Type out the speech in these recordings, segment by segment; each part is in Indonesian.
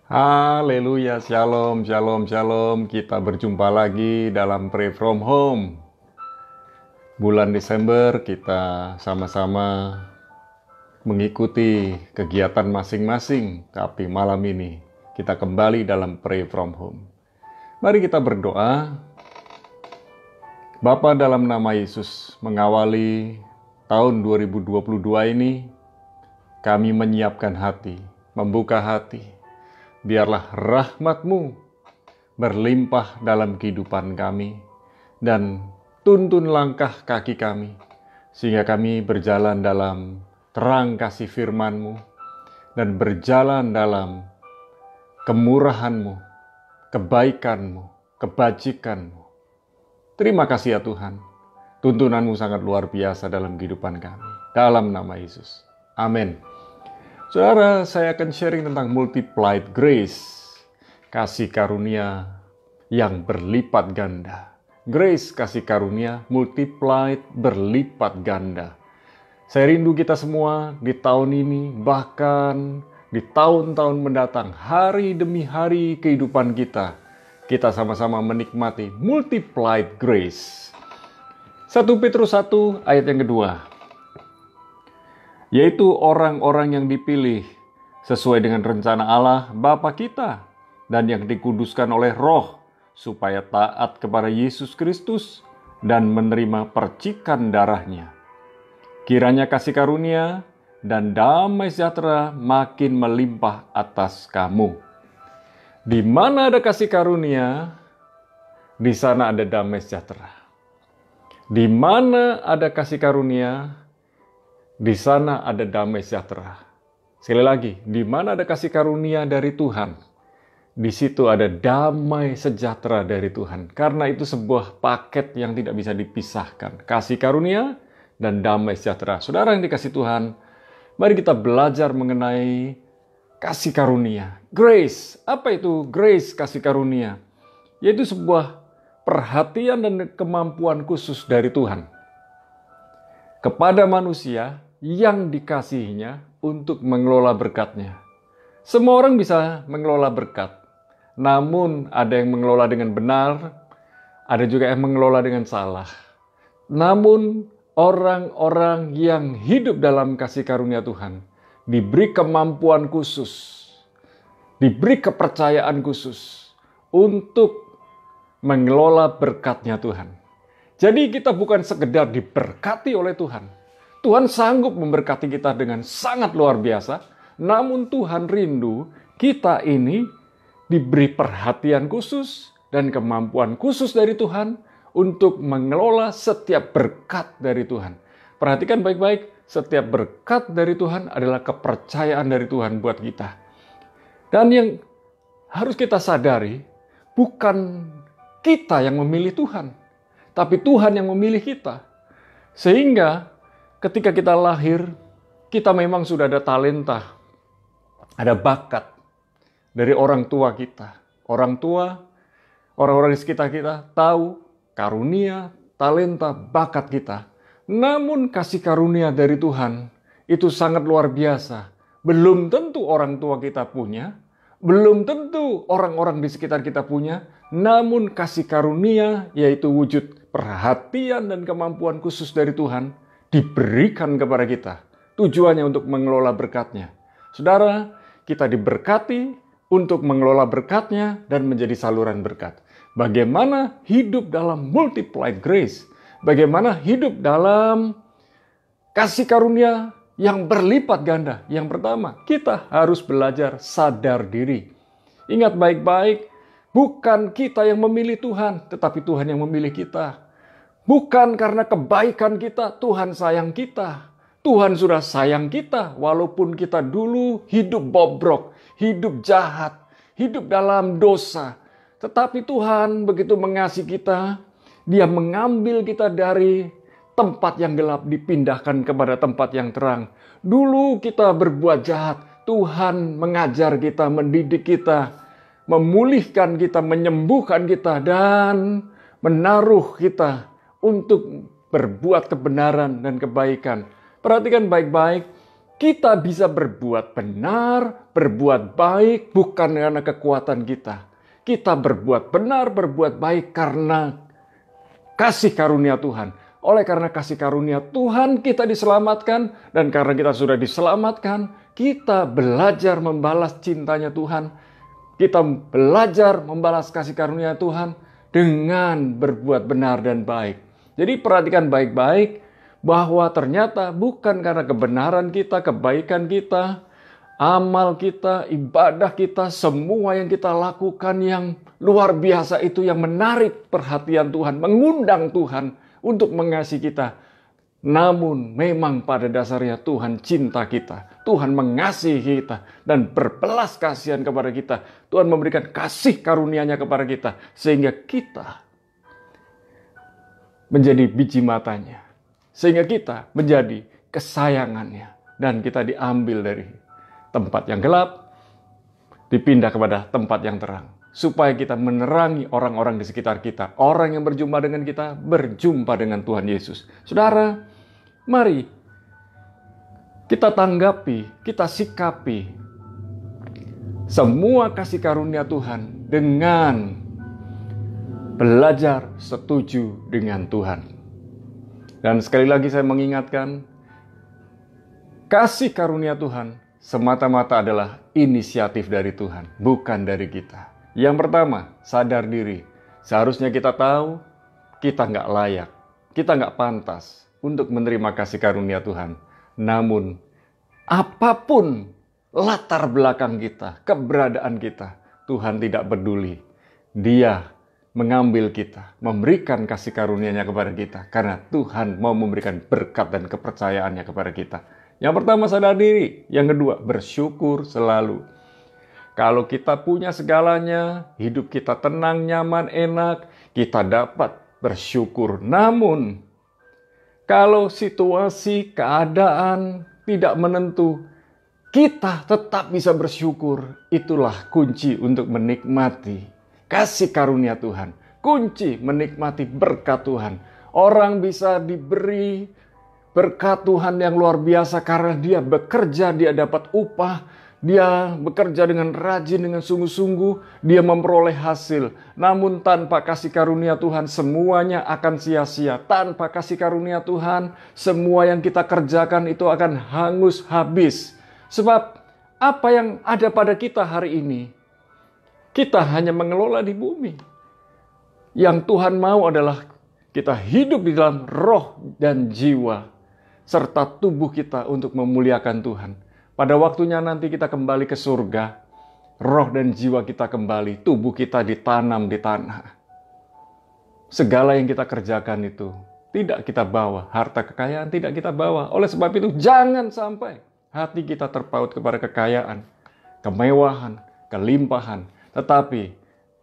Haleluya, shalom, shalom, shalom. Kita berjumpa lagi dalam Pray From Home. Bulan Desember kita sama-sama mengikuti kegiatan masing-masing. Tapi malam ini kita kembali dalam Pray From Home. Mari kita berdoa. Bapa, dalam nama Yesus, mengawali tahun 2022 ini, kami menyiapkan hati, membuka hati. Biarlah rahmat-Mu berlimpah dalam kehidupan kami dan tuntun langkah kaki kami, sehingga kami berjalan dalam terang kasih firman-Mu dan berjalan dalam kemurahan-Mu, kebaikan-Mu, kebajikan-Mu. Terima kasih ya Tuhan, tuntunan-Mu sangat luar biasa dalam kehidupan kami. Dalam nama Yesus. Amin. Saudara, saya akan sharing tentang multiplied grace, kasih karunia yang berlipat ganda. Grace, kasih karunia, multiplied, berlipat ganda. Saya rindu kita semua di tahun ini, bahkan di tahun-tahun mendatang, hari demi hari kehidupan kita sama-sama menikmati multiplied grace. 1 Petrus 1 ayat yang kedua. Yaitu orang-orang yang dipilih sesuai dengan rencana Allah Bapa kita dan yang dikuduskan oleh Roh supaya taat kepada Yesus Kristus dan menerima percikan darahnya. Kiranya kasih karunia dan damai sejahtera makin melimpah atas kamu. Di mana ada kasih karunia, di sana ada damai sejahtera. Di mana ada kasih karunia, di sana ada damai sejahtera. Sekali lagi, di mana ada kasih karunia dari Tuhan, di situ ada damai sejahtera dari Tuhan. Karena itu sebuah paket yang tidak bisa dipisahkan. Kasih karunia dan damai sejahtera. Saudara yang dikasih Tuhan, mari kita belajar mengenai kasih karunia. Grace, apa itu grace, kasih karunia? Yaitu sebuah perhatian dan kemampuan khusus dari Tuhan kepada manusia yang dikasihinya untuk mengelola berkat-Nya. Semua orang bisa mengelola berkat, namun ada yang mengelola dengan benar, ada juga yang mengelola dengan salah. Namun orang-orang yang hidup dalam kasih karunia Tuhan diberi kemampuan khusus, diberi kepercayaan khusus untuk mengelola berkat-Nya Tuhan. Jadi kita bukan sekedar diberkati oleh Tuhan. Tuhan sanggup memberkati kita dengan sangat luar biasa. Namun Tuhan rindu kita ini diberi perhatian khusus dan kemampuan khusus dari Tuhan untuk mengelola setiap berkat dari Tuhan. Perhatikan baik-baik, setiap berkat dari Tuhan adalah kepercayaan dari Tuhan buat kita. Dan yang harus kita sadari, bukan kita yang memilih Tuhan, tapi Tuhan yang memilih kita. Sehingga ketika kita lahir, kita memang sudah ada talenta, ada bakat dari orang tua kita. Orang tua, orang-orang di sekitar kita tahu karunia, talenta, bakat kita. Namun kasih karunia dari Tuhan itu sangat luar biasa. Belum tentu orang tua kita punya, belum tentu orang-orang di sekitar kita punya, namun kasih karunia yaitu wujud perhatian dan kemampuan khusus dari Tuhan diberikan kepada kita. Tujuannya untuk mengelola berkat-Nya. Saudara, kita diberkati untuk mengelola berkat-Nya dan menjadi saluran berkat. Bagaimana hidup dalam multiplied grace? Bagaimana hidup dalam kasih karunia yang berlipat ganda? Yang pertama, kita harus belajar sadar diri. Ingat baik-baik, bukan kita yang memilih Tuhan, tetapi Tuhan yang memilih kita. Bukan karena kebaikan kita, Tuhan sayang kita. Tuhan sudah sayang kita, walaupun kita dulu hidup bobrok, hidup jahat, hidup dalam dosa. Tetapi Tuhan begitu mengasihi kita, Dia mengambil kita dari tempat yang gelap, dipindahkan kepada tempat yang terang. Dulu kita berbuat jahat, Tuhan mengajar kita, mendidik kita, memulihkan kita, menyembuhkan kita, dan menaruh kita untuk berbuat kebenaran dan kebaikan. Perhatikan baik-baik, Kita bisa berbuat benar, berbuat baik bukan karena kekuatan kita. Kita berbuat benar, berbuat baik karena kasih karunia Tuhan. Oleh karena kasih karunia Tuhan kita diselamatkan, dan karena kita sudah diselamatkan, kita belajar membalas cintanya Tuhan. Kita belajar membalas kasih karunia Tuhan dengan berbuat benar dan baik. Jadi perhatikan baik-baik bahwa ternyata bukan karena kebenaran kita, kebaikan kita, amal kita, ibadah kita, semua yang kita lakukan yang luar biasa itu yang menarik perhatian Tuhan, mengundang Tuhan untuk mengasihi kita. Namun memang pada dasarnya Tuhan cinta kita. Tuhan mengasihi kita dan berbelas kasihan kepada kita. Tuhan memberikan kasih karunia-Nya kepada kita sehingga kita menjadi biji matanya. Sehingga kita menjadi kesayangannya. Dan kita diambil dari tempat yang gelap, dipindah kepada tempat yang terang. Supaya kita menerangi orang-orang di sekitar kita. Orang yang berjumpa dengan kita, berjumpa dengan Tuhan Yesus. Saudara, mari kita tanggapi, kita sikapi semua kasih karunia Tuhan dengan belajar setuju dengan Tuhan. Dan sekali lagi saya mengingatkan, kasih karunia Tuhan semata-mata adalah inisiatif dari Tuhan, bukan dari kita. Yang pertama, sadar diri. Seharusnya kita tahu kita nggak layak, kita nggak pantas untuk menerima kasih karunia Tuhan. Namun, apapun latar belakang kita, keberadaan kita, Tuhan tidak peduli. Dia mengambil kita, memberikan kasih karunia-Nya kepada kita. Karena Tuhan mau memberikan berkat dan kepercayaannya kepada kita. Yang pertama, sadar diri. Yang kedua, bersyukur selalu. Kalau kita punya segalanya, hidup kita tenang, nyaman, enak, kita dapat bersyukur. Namun, kalau situasi, keadaan tidak menentu, kita tetap bisa bersyukur. Itulah kunci untuk menikmati kasih karunia Tuhan. Kunci menikmati berkat Tuhan. Orang bisa diberi berkat Tuhan yang luar biasa karena dia bekerja, dia dapat upah. Dia bekerja dengan rajin, dengan sungguh-sungguh, dia memperoleh hasil. Namun tanpa kasih karunia Tuhan, semuanya akan sia-sia. Tanpa kasih karunia Tuhan, semua yang kita kerjakan itu akan hangus habis. Sebab apa yang ada pada kita hari ini, kita hanya mengelola di bumi. Yang Tuhan mau adalah kita hidup di dalam roh dan jiwa, serta tubuh kita untuk memuliakan Tuhan. Pada waktunya nanti kita kembali ke surga, roh dan jiwa kita kembali, tubuh kita ditanam di tanah. Segala yang kita kerjakan itu tidak kita bawa, harta kekayaan tidak kita bawa. Oleh sebab itu jangan sampai hati kita terpaut kepada kekayaan, kemewahan, kelimpahan. Tetapi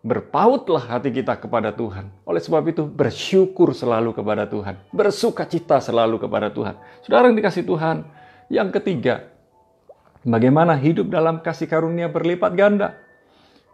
berpautlah hati kita kepada Tuhan. Oleh sebab itu bersyukur selalu kepada Tuhan. Bersukacita selalu kepada Tuhan. Saudara yang dikasih Tuhan, yang ketiga, bagaimana hidup dalam kasih karunia berlipat ganda?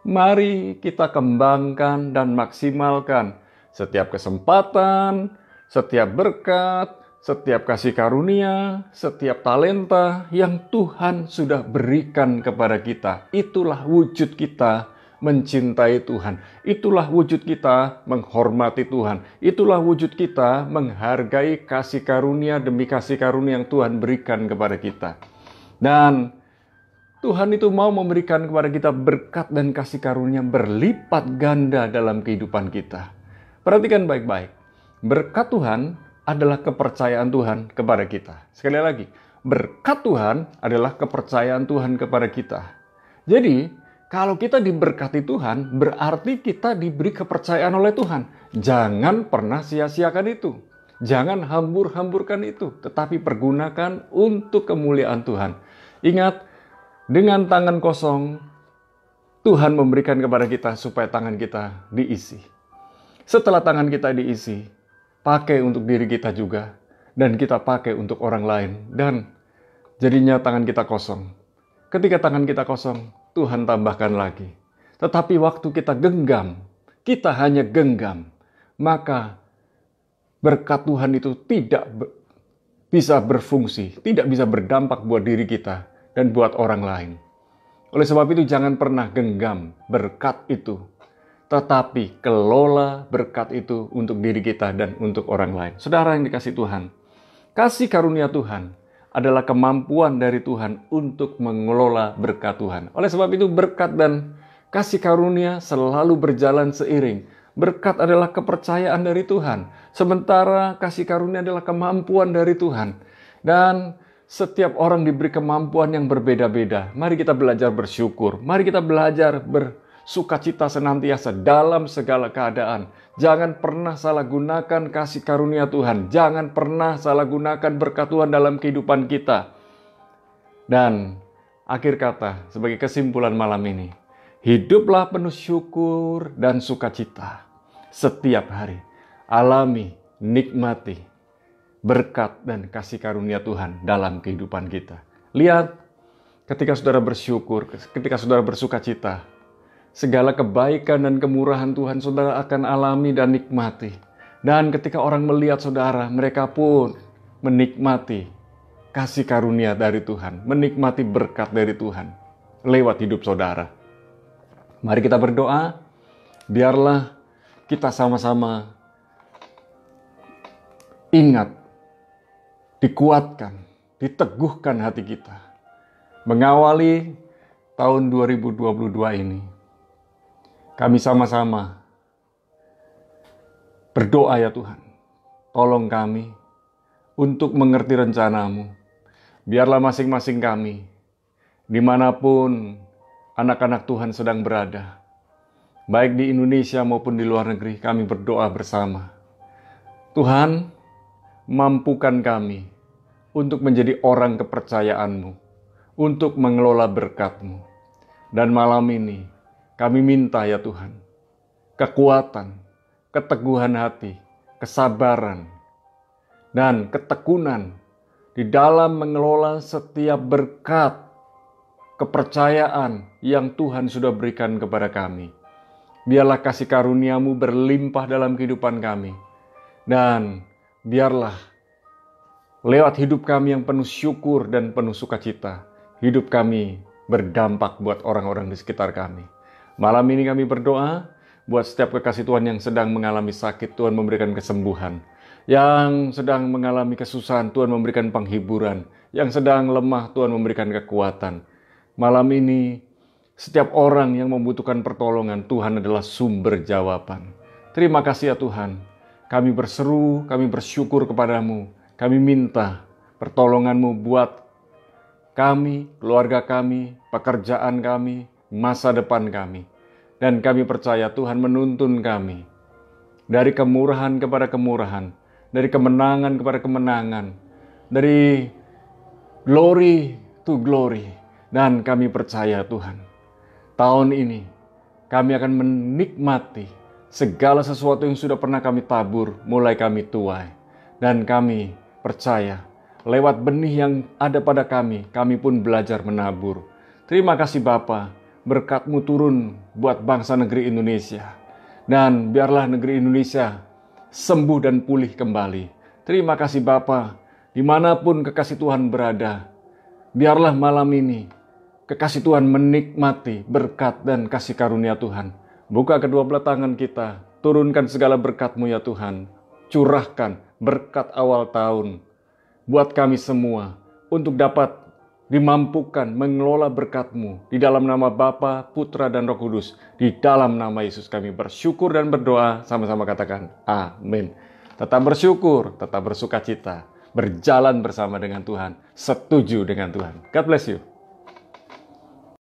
Mari kita kembangkan dan maksimalkan setiap kesempatan, setiap berkat, setiap kasih karunia, setiap talenta yang Tuhan sudah berikan kepada kita. Itulah wujud kita mencintai Tuhan. Itulah wujud kita menghormati Tuhan. Itulah wujud kita menghargai kasih karunia demi kasih karunia yang Tuhan berikan kepada kita. Dan Tuhan itu mau memberikan kepada kita berkat dan kasih karunia berlipat ganda dalam kehidupan kita. Perhatikan baik-baik. Berkat Tuhan adalah kepercayaan Tuhan kepada kita. Sekali lagi, berkat Tuhan adalah kepercayaan Tuhan kepada kita. Jadi, kalau kita diberkati Tuhan, berarti kita diberi kepercayaan oleh Tuhan. Jangan pernah sia-siakan itu. Jangan hambur-hamburkan itu, tetapi pergunakan untuk kemuliaan Tuhan. Ingat, dengan tangan kosong, Tuhan memberikan kepada kita supaya tangan kita diisi. Setelah tangan kita diisi, pakai untuk diri kita juga, dan kita pakai untuk orang lain, dan jadinya tangan kita kosong. Ketika tangan kita kosong, Tuhan tambahkan lagi. Tetapi waktu kita genggam, kita hanya genggam, maka berkat Tuhan itu tidak bisa berfungsi, tidak bisa berdampak buat diri kita dan buat orang lain. Oleh sebab itu jangan pernah genggam berkat itu, tetapi kelola berkat itu untuk diri kita dan untuk orang lain. Saudara yang dikasihi Tuhan, kasih karunia Tuhan adalah kemampuan dari Tuhan untuk mengelola berkat Tuhan. Oleh sebab itu berkat dan kasih karunia selalu berjalan seiring. Berkat adalah kepercayaan dari Tuhan, sementara kasih karunia adalah kemampuan dari Tuhan. Dan setiap orang diberi kemampuan yang berbeda-beda. Mari kita belajar bersyukur, mari kita belajar bersukacita senantiasa dalam segala keadaan. Jangan pernah salah gunakan kasih karunia Tuhan, jangan pernah salah gunakan berkat Tuhan dalam kehidupan kita. Dan akhir kata, sebagai kesimpulan malam ini, hiduplah penuh syukur dan sukacita setiap hari. Alami, nikmati berkat dan kasih karunia Tuhan dalam kehidupan kita. Lihat, ketika saudara bersyukur, ketika saudara bersukacita, segala kebaikan dan kemurahan Tuhan saudara akan alami dan nikmati. Dan ketika orang melihat saudara, mereka pun menikmati kasih karunia dari Tuhan, menikmati berkat dari Tuhan lewat hidup saudara. Mari kita berdoa, biarlah kita sama-sama ingat, dikuatkan, diteguhkan hati kita. Mengawali tahun 2022 ini, kami sama-sama berdoa ya Tuhan, tolong kami untuk mengerti rencana-Mu. Biarlah masing-masing kami, dimanapun anak-anak Tuhan sedang berada, baik di Indonesia maupun di luar negeri, kami berdoa bersama. Tuhan, mampukan kami untuk menjadi orang kepercayaan-Mu, untuk mengelola berkat-Mu. Dan malam ini, kami minta ya Tuhan, kekuatan, keteguhan hati, kesabaran, dan ketekunan di dalam mengelola setiap berkat, kepercayaan yang Tuhan sudah berikan kepada kami. Biarlah kasih karunia-Mu berlimpah dalam kehidupan kami. Dan biarlah lewat hidup kami yang penuh syukur dan penuh sukacita, hidup kami berdampak buat orang-orang di sekitar kami. Malam ini kami berdoa buat setiap kekasih Tuhan yang sedang mengalami sakit, Tuhan memberikan kesembuhan. Yang sedang mengalami kesusahan, Tuhan memberikan penghiburan. Yang sedang lemah, Tuhan memberikan kekuatan. Malam ini, setiap orang yang membutuhkan pertolongan, Tuhan adalah sumber jawaban. Terima kasih ya Tuhan. Kami berseru, kami bersyukur kepadamu. Kami minta pertolongan-Mu buat kami, keluarga kami, pekerjaan kami, masa depan kami. Dan kami percaya Tuhan menuntun kami dari kemurahan kepada kemurahan, dari kemenangan kepada kemenangan, dari glory to glory. Dan kami percaya Tuhan, tahun ini kami akan menikmati segala sesuatu yang sudah pernah kami tabur, mulai kami tuai. Dan kami percaya, lewat benih yang ada pada kami pun belajar menabur. Terima kasih Bapa, berkat-Mu turun buat bangsa negeri Indonesia. Dan biarlah negeri Indonesia sembuh dan pulih kembali. Terima kasih Bapa, dimanapun kekasih Tuhan berada, biarlah malam ini kekasih Tuhan menikmati berkat dan kasih karunia Tuhan. Buka kedua belah tangan kita, turunkan segala berkat-Mu ya Tuhan. Curahkan berkat awal tahun buat kami semua untuk dapat dimampukan mengelola berkat-Mu. Di dalam nama Bapa, Putra, dan Roh Kudus. Di dalam nama Yesus kami bersyukur dan berdoa. Sama-sama katakan amin. Tetap bersyukur, tetap bersukacita, berjalan bersama dengan Tuhan, setuju dengan Tuhan. God bless you.